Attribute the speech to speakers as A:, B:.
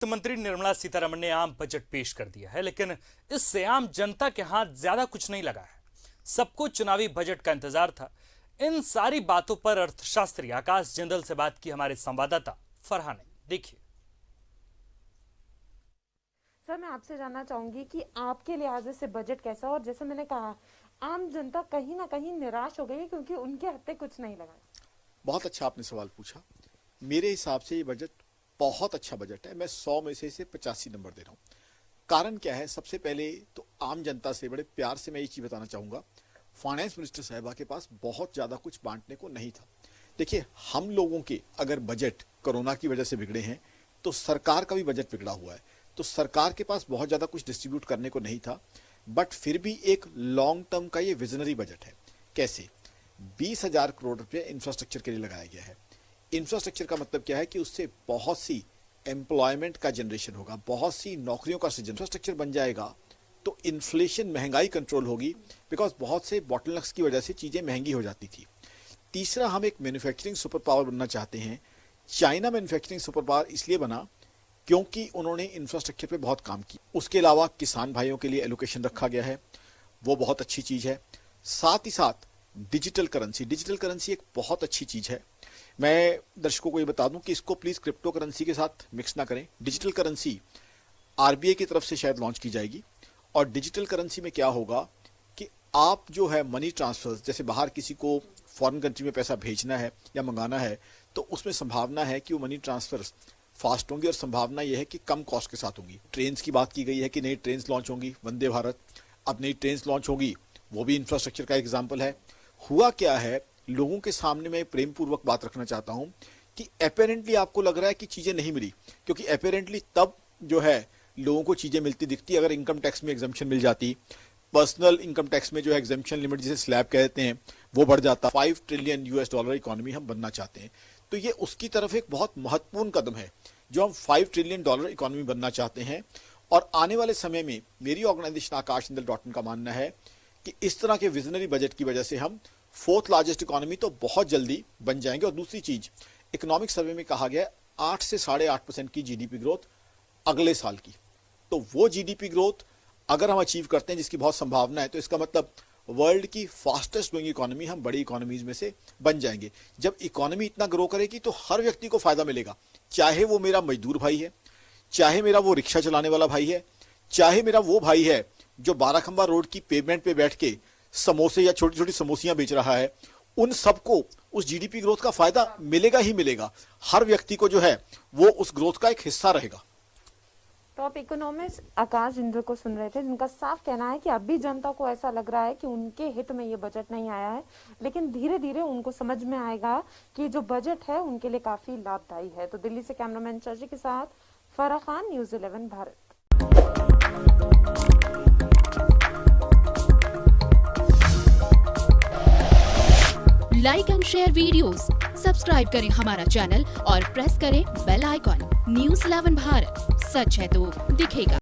A: वित्त मंत्री निर्मला सीतारमण ने आम बजट पेश कर दिया है, लेकिन इससे आम जनता के हाथ ज्यादा कुछ नहीं लगा है। सबको चुनावी बजट का इंतजार था। इन सारी बातों पर अर्थशास्त्री आकाश जिंदल से बात की हमारे संवाददाता फरहान ने। देखिए
B: सर, मैं आपसे जानना चाहूंगी कि आपके लिहाज से बजट कैसा, और जैसे मैंने कहा आम जनता कहीं ना कहीं निराश हो गई क्योंकि उनके हत्थे कुछ नहीं लगा।
C: बहुत अच्छा आपने सवाल पूछा। मेरे हिसाब से ये बजट बहुत अच्छा बजट है। मैं 100 में से इसे 85 नंबर दे रहा हूँ। कारण क्या है? सबसे पहले तो आम जनता से बड़े प्यार से मैं ये चीज़ बताना चाहूँगा, फाइनेंस मिनिस्टर साहिबा के पास बहुत ज़्यादा कुछ बांटने को नहीं था। देखिए, हम लोगों के अगर बजट कोरोना की वजह से बिगड़े हैं तो सरकार का भी बजट बिगड़ा हुआ है, तो सरकार के पास बहुत ज़्यादा कुछ डिस्ट्रीब्यूट करने को नहीं था। बट फिर भी एक लॉन्ग टर्म का ये विजनरी बजट है। कैसे? 20,000 करोड़ रुपये इंफ्रास्ट्रक्चर के लिए लगाया गया है। इंफ्रास्ट्रक्चर का मतलब क्या है कि उससे बहुत सी एम्प्लॉयमेंट का जनरेशन होगा, बहुत सी नौकरियों का सृजन। इंफ्रास्ट्रक्चर बन जाएगा तो इन्फ्लेशन, महंगाई कंट्रोल होगी, बिकॉज बहुत से बॉटलनेक्स की वजह से चीज़ें महंगी हो जाती थी। तीसरा, हम एक मैन्युफैक्चरिंग सुपर पावर बनना चाहते हैं। चाइना मैन्युफैक्चरिंग सुपर पावर इसलिए बना क्योंकि उन्होंने इंफ्रास्ट्रक्चर पे बहुत काम किया। उसके अलावा किसान भाइयों के लिए एलोकेशन रखा गया है, वो बहुत अच्छी चीज़ है। साथ ही साथ डिजिटल करेंसी एक बहुत अच्छी चीज़ है। मैं दर्शकों को ये बता दूं कि इसको प्लीज़ क्रिप्टो करेंसी के साथ मिक्स ना करें। डिजिटल करेंसी आरबीआई की तरफ से शायद लॉन्च की जाएगी, और डिजिटल करेंसी में क्या होगा कि आप जो है मनी ट्रांसफर्स, जैसे बाहर किसी को फॉरेन कंट्री में पैसा भेजना है या मंगाना है, तो उसमें संभावना है कि वो मनी ट्रांसफर्स फास्ट होंगी, और संभावना यह है कि कम कॉस्ट के साथ होंगी। ट्रेन्स की बात की गई है कि नई ट्रेन्स लॉन्च होंगी, वंदे भारत। अब नई ट्रेन्स लॉन्च होगी, वो भी इंफ्रास्ट्रक्चर का एग्जाम्पल है। हुआ क्या है, लोगों के सामने मैं प्रेम पूर्वक बात रखना चाहता हूं कि अपेरेंटली आपको लग रहा है कि चीजें नहीं मिली, क्योंकि अपेरेंटली तब जो है लोगों को चीजें मिलती दिखती अगर इनकम टैक्स में एग्जम्पशन मिल जाती, पर्सनल इनकम टैक्स में जो है एग्जम्पशन लिमिट जिसे स्लैब कहते हैं वो बढ़ जाता। $5 ट्रिलियन इकोनॉमी हम बनना चाहते हैं, तो ये उसकी तरफ एक बहुत महत्वपूर्ण कदम है जो हम $5 ट्रिलियन इकोनॉमी बनना चाहते हैं। और आने वाले समय में मेरी ऑर्गेनाइजेशन आकाशजिंदल.in का मानना है कि इस तरह के विजनरी बजट की वजह से हम 4th लार्जेस्ट इकोनॉमी तो बहुत जल्दी बन जाएंगे। और दूसरी चीज, इकोनॉमिक सर्वे में कहा गया है 8 से 8.5% की जीडीपी ग्रोथ अगले साल की। तो वो जीडीपी ग्रोथ अगर हम अचीव करते हैं, जिसकी बहुत संभावना है, तो इसका मतलब वर्ल्ड की फास्टेस्ट ग्रोइंग इकोनॉमी, हम बड़ी इकोनॉमीज में से बन जाएंगे। जब इकोनॉमी इतना ग्रो करेगी तो हर व्यक्ति को फायदा मिलेगा, चाहे वो मेरा मजदूर भाई है, चाहे मेरा वो रिक्शा चलाने वाला भाई है, चाहे मेरा वो भाई है जो 12 खंबा रोड की पेवमेंट पे बैठ के समोसे या छोटी छोटी समोसियां बेच रहा है। उन सबको उस जीडीपी ग्रोथ का फायदा मिलेगा ही मिलेगा। हर व्यक्ति को जो है वो उस ग्रोथ का एक हिस्सा रहेगा।
B: टॉप इकोनॉमिस्ट आकाश जिंदल को सुन रहे थे, जिनका साफ कहना है कि अभी जनता को ऐसा लग रहा है कि उनके हित में ये बजट नहीं आया है, लेकिन धीरे धीरे उनको समझ में आएगा कि जो बजट है उनके लिए काफी लाभदायी है। तो दिल्ली से कैमरामैन चर्ची के साथ Farah Khan, news 11 Bharat.
D: Like and share videos, subscribe करें हमारा चैनल और प्रेस करें बेल आइकॉन। न्यूज़ 11 भारत, सच है तो दिखेगा।